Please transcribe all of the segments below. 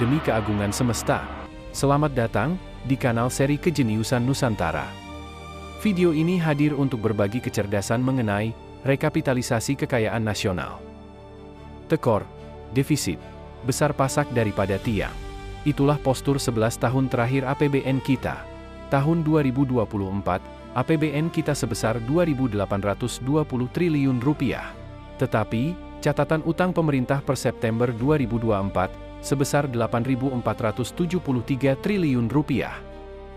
demi keagungan semesta. Selamat datang di kanal seri Kejeniusan Nusantara. Video ini hadir untuk berbagi kecerdasan mengenai rekapitalisasi kekayaan nasional. Tekor, defisit, besar pasak daripada tiang. Itulah postur 11 tahun terakhir APBN kita. Tahun 2024, APBN kita sebesar 2.820 triliun rupiah. Tetapi, catatan utang pemerintah per September 2024 sebesar 8.473 triliun rupiah.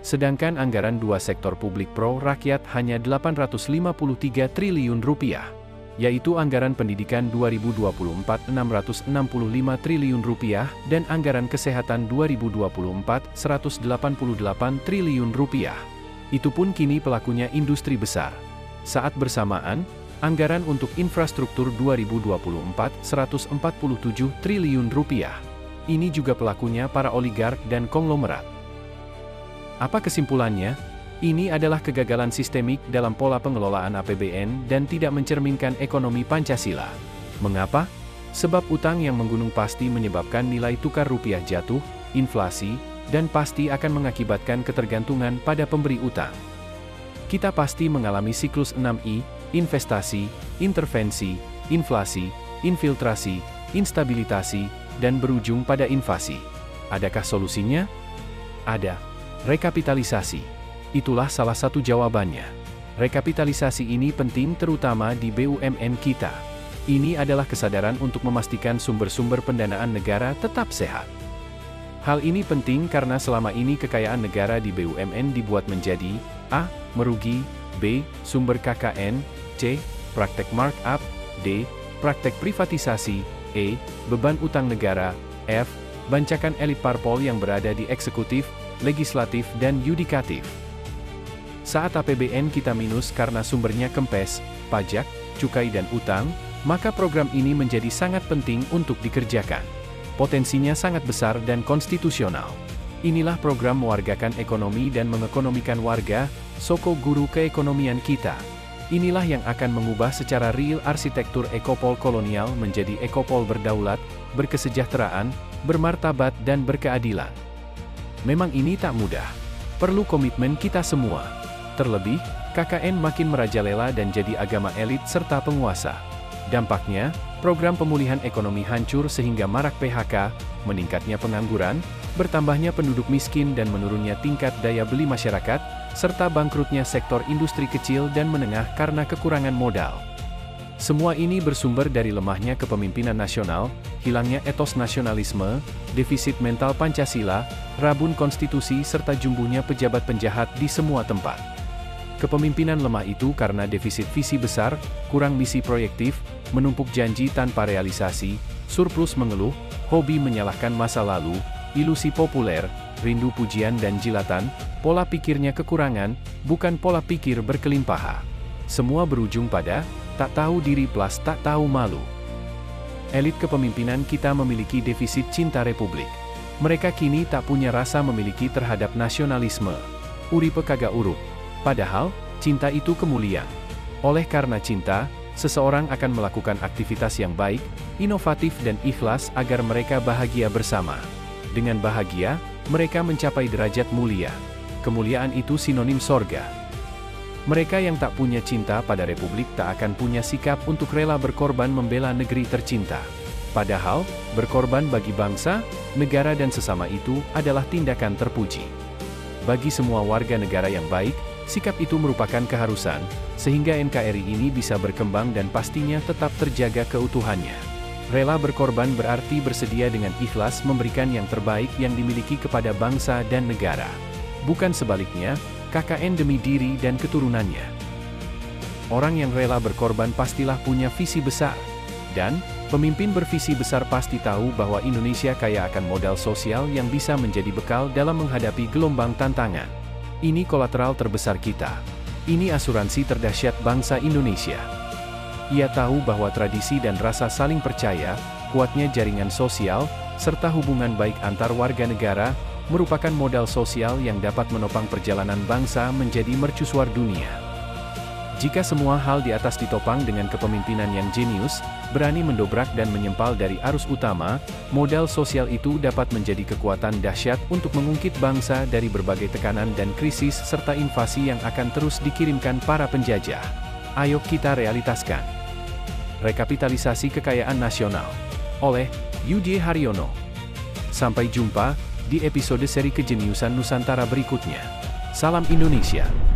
Sedangkan anggaran dua sektor publik pro rakyat hanya 853 triliun rupiah, yaitu anggaran pendidikan 2024 665 triliun rupiah dan anggaran kesehatan 2024 188 triliun rupiah. Itu pun kini pelakunya industri besar. Saat bersamaan, anggaran untuk infrastruktur 2024 147 triliun rupiah. Ini juga pelakunya para oligark dan konglomerat. Apa kesimpulannya? Ini adalah kegagalan sistemik dalam pola pengelolaan APBN dan tidak mencerminkan ekonomi Pancasila. Mengapa? Sebab utang yang menggunung pasti menyebabkan nilai tukar rupiah jatuh, inflasi, dan pasti akan mengakibatkan ketergantungan pada pemberi utang. Kita pasti mengalami siklus 6I, investasi, intervensi, inflasi, infiltrasi, instabilitasi, dan berujung pada invasi. Adakah solusinya? Ada. Rekapitalisasi. Itulah salah satu jawabannya. Rekapitalisasi ini penting terutama di BUMN kita. Ini adalah kesadaran untuk memastikan sumber-sumber pendanaan negara tetap sehat. Hal ini penting karena selama ini kekayaan negara di BUMN dibuat menjadi A. Merugi, B. Sumber KKN, C. Praktek markup, D. Praktek privatisasi, E. Beban utang negara, F. Bancakan elit parpol yang berada di eksekutif, legislatif dan yudikatif. Saat APBN kita minus karena sumbernya kempes, pajak, cukai dan utang, maka program ini menjadi sangat penting untuk dikerjakan. Potensinya sangat besar dan konstitusional. Inilah program mewargakan ekonomi dan mengekonomikan warga, soko guru keekonomian kita. Inilah yang akan mengubah secara real arsitektur ekopol kolonial menjadi ekopol berdaulat, berkesejahteraan, bermartabat dan berkeadilan. Memang ini tak mudah. Perlu komitmen kita semua. Terlebih, KKN makin merajalela dan jadi agama elit serta penguasa. Dampaknya, program pemulihan ekonomi hancur sehingga marak PHK, meningkatnya pengangguran, bertambahnya penduduk miskin dan menurunnya tingkat daya beli masyarakat, serta bangkrutnya sektor industri kecil dan menengah karena kekurangan modal. Semua ini bersumber dari lemahnya kepemimpinan nasional, hilangnya etos nasionalisme, defisit mental Pancasila, rabun konstitusi serta jumbuhnya pejabat penjahat di semua tempat. Kepemimpinan lemah itu karena defisit visi besar, kurang misi proyektif, menumpuk janji tanpa realisasi, surplus mengeluh, hobi menyalahkan masa lalu, ilusi populer, rindu pujian dan jilatan, pola pikirnya kekurangan, bukan pola pikir berkelimpahan. Semua berujung pada tak tahu diri plus tak tahu malu. Elit kepemimpinan kita memiliki defisit cinta republik. Mereka kini tak punya rasa memiliki terhadap nasionalisme. Uripe kagak urup. Padahal, cinta itu kemuliaan. Oleh karena cinta, seseorang akan melakukan aktivitas yang baik, inovatif dan ikhlas agar mereka bahagia bersama. Dengan bahagia, mereka mencapai derajat mulia. Kemuliaan itu sinonim sorga. Mereka yang tak punya cinta pada republik tak akan punya sikap untuk rela berkorban membela negeri tercinta. Padahal, berkorban bagi bangsa, negara dan sesama itu adalah tindakan terpuji. Bagi semua warga negara yang baik, sikap itu merupakan keharusan, sehingga NKRI ini bisa berkembang dan pastinya tetap terjaga keutuhannya. Rela berkorban berarti bersedia dengan ikhlas memberikan yang terbaik yang dimiliki kepada bangsa dan negara. Bukan sebaliknya, KKN demi diri dan keturunannya. Orang yang rela berkorban pastilah punya visi besar. Dan, pemimpin bervisi besar pasti tahu bahwa Indonesia kaya akan modal sosial yang bisa menjadi bekal dalam menghadapi gelombang tantangan. Ini kolateral terbesar kita. Ini asuransi terdahsyat bangsa Indonesia. Ia tahu bahwa tradisi dan rasa saling percaya, kuatnya jaringan sosial, serta hubungan baik antar warga negara, merupakan modal sosial yang dapat menopang perjalanan bangsa menjadi mercusuar dunia. Jika semua hal di atas ditopang dengan kepemimpinan yang jenius, berani mendobrak dan menyempal dari arus utama, modal sosial itu dapat menjadi kekuatan dahsyat untuk mengungkit bangsa dari berbagai tekanan dan krisis serta invasi yang akan terus dikirimkan para penjajah. Ayo kita realitaskan. Rekapitalisasi Kekayaan Nasional oleh Yudhye Haryono. Sampai jumpa di episode seri Kejeniusan Nusantara berikutnya. Salam Indonesia.